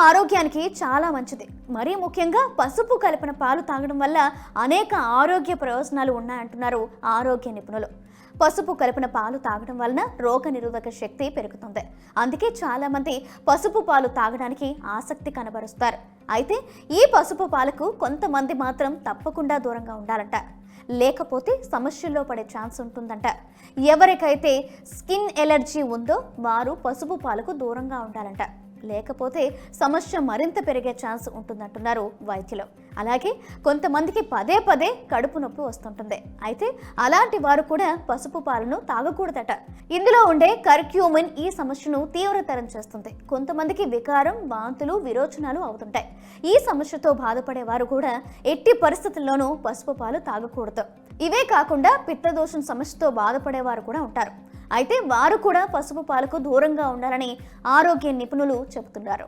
ఆరోగ్యానికి చాలా మంచిది. మరీ ముఖ్యంగా పసుపు కలిపిన పాలు తాగడం వల్ల అనేక ఆరోగ్య ప్రయోజనాలు ఉన్నాయంటున్నారు ఆరోగ్య నిపుణులు. పసుపు కలిపిన పాలు తాగడం వలన రోగనిరోధక శక్తి పెరుగుతుంది. అందుకే చాలా మంది పసుపు పాలు తాగడానికి ఆసక్తి కనబరుస్తారు. అయితే ఈ పసుపు పాలకు కొంతమంది మాత్రం తప్పకుండా దూరంగా ఉండాలంట. లేకపోతే సమస్యల్లో పడే ఛాన్స్ ఉంటుందంట. ఎవరికైతే స్కిన్ ఎలర్జీ ఉందో వారు పసుపు పాలకు దూరంగా ఉండాలంట. లేకపోతే సమస్య మరింత పెరిగే ఛాన్స్ ఉంటుందంటున్నారు వైద్యులు. అలాగే కొంతమందికి పదే పదే కడుపు నొప్పి వస్తుంటుంది. అయితే అలాంటి వారు కూడా పసుపు పాలను తాగకూడదట. ఇందులో ఉండే కర్క్యూమిన్ ఈ సమస్యను తీవ్రతరం చేస్తుంది. కొంతమందికి వికారం, వాంతులు, విరోచనాలు అవుతుంటాయి. ఈ సమస్యతో బాధపడే వారు కూడా ఎట్టి పరిస్థితుల్లోనూ పసుపు పాలు తాగకూడదు. ఇవే కాకుండా పిత్తదోషం సమస్యతో బాధపడేవారు కూడా ఉంటారు. అయితే వారు కూడా పసుపు పాలకు దూరంగా ఉండాలని ఆరోగ్య నిపుణులు చెబుతున్నారు.